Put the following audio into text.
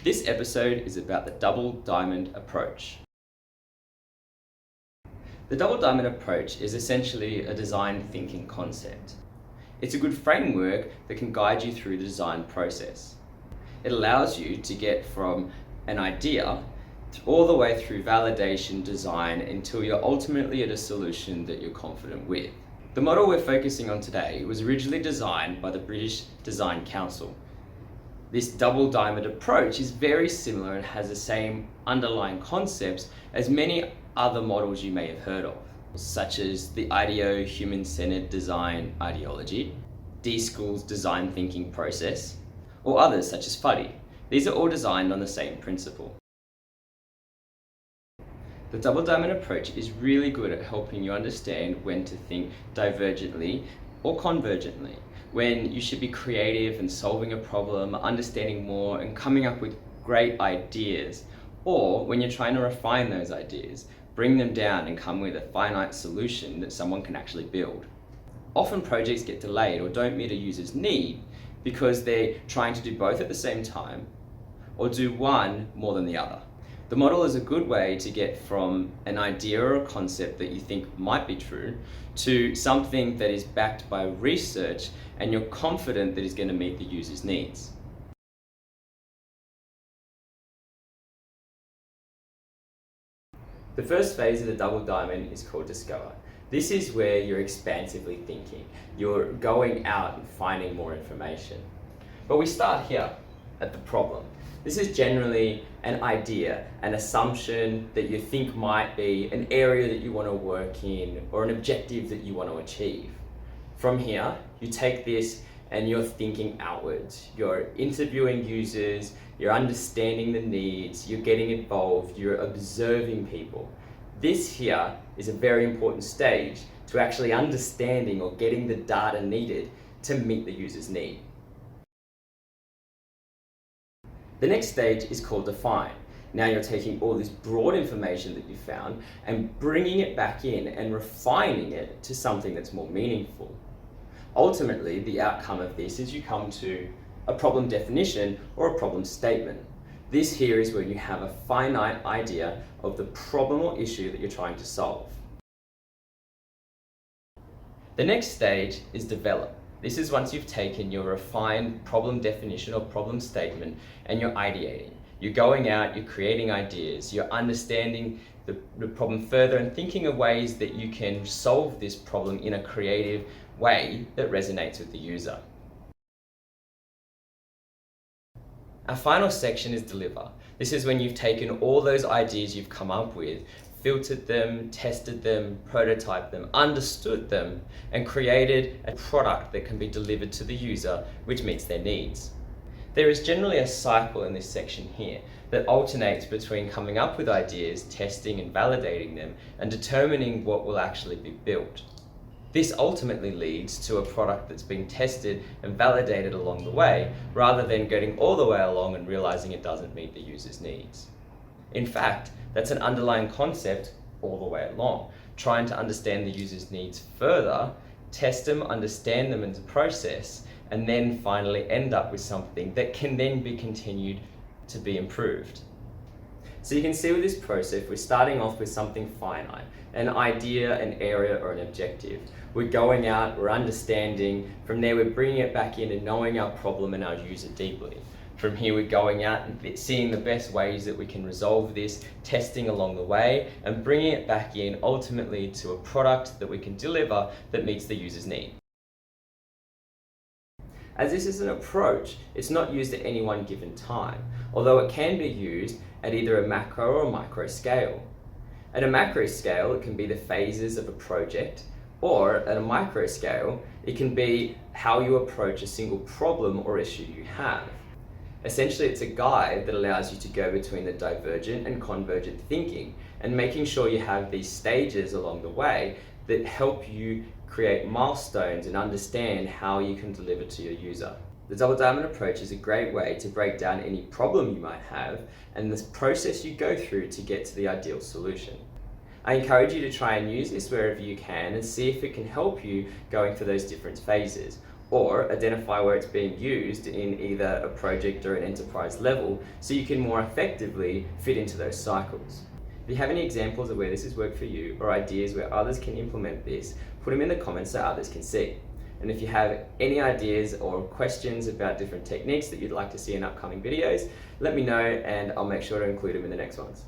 This episode is about the double diamond approach. The double diamond approach is essentially a design thinking concept. It's a good framework that can guide you through the design process. It allows you to get from an idea all the way through validation, design, until you're ultimately at a solution that you're confident with. The model we're focusing on today was originally designed by the British Design Council. This double diamond approach is very similar and has the same underlying concepts as many other models you may have heard of, such as the IDEO human-centered design ideology, D-School's design thinking process, or others such as FUDDY. These are all designed on the same principle. The double diamond approach is really good at helping you understand when to think divergently or convergently, when you should be creative and solving a problem, understanding more and coming up with great ideas, or when you're trying to refine those ideas, bring them down and come with a finite solution that someone can actually build. Often projects get delayed or don't meet a user's need because they're trying to do both at the same time or do one more than the other. The model is a good way to get from an idea or a concept that you think might be true to something that is backed by research and you're confident that is going to meet the user's needs. The first phase of the double diamond is called discover. This is where you're expansively thinking. You're going out and finding more information. But we start here at the problem. This is generally an idea, an assumption that you think might be an area that you want to work in or an objective that you want to achieve. From here, you take this and you're thinking outwards. You're interviewing users, you're understanding the needs, you're getting involved, you're observing people. This here is a very important stage to actually understanding or getting the data needed to meet the user's need. The next stage is called define. Now you're taking all this broad information that you found and bringing it back in and refining it to something that's more meaningful. Ultimately, the outcome of this is you come to a problem definition or a problem statement. This here is where you have a finite idea of the problem or issue that you're trying to solve. The next stage is develop. This is once you've taken your refined problem definition or problem statement and you're ideating. You're going out, you're creating ideas, you're understanding the problem further and thinking of ways that you can solve this problem in a creative way that resonates with the user. Our final section is deliver. This is when you've taken all those ideas you've come up with, filtered them, tested them, prototyped them, understood them, and created a product that can be delivered to the user which meets their needs. There is generally a cycle in this section here that alternates between coming up with ideas, testing and validating them, and determining what will actually be built. This ultimately leads to a product that's been tested and validated along the way, rather than getting all the way along and realizing it doesn't meet the user's needs. In fact, that's an underlying concept all the way along, trying to understand the user's needs further, test them, understand them as a process, and then finally end up with something that can then be continued to be improved. So you can see with this process, we're starting off with something finite, an idea, an area, or an objective. We're going out, we're understanding, from there we're bringing it back in and knowing our problem and our user deeply. From here we're going out and seeing the best ways that we can resolve this, testing along the way, and bringing it back in ultimately to a product that we can deliver that meets the user's need. As this is an approach, it's not used at any one given time, although it can be used at either a macro or a micro scale. At a macro scale, it can be the phases of a project, or at a micro scale, it can be how you approach a single problem or issue you have. Essentially, it's a guide that allows you to go between the divergent and convergent thinking and making sure you have these stages along the way that help you create milestones and understand how you can deliver to your user. The double diamond approach is a great way to break down any problem you might have and this process you go through to get to the ideal solution. I encourage you to try and use this wherever you can and see if it can help you going through those different phases. or identify where it's being used in either a project or an enterprise level so you can more effectively fit into those cycles. If you have any examples of where this has worked for you or ideas where others can implement this, put them in the comments so others can see. And if you have any ideas or questions about different techniques that you'd like to see in upcoming videos, let me know and I'll make sure to include them in the next ones.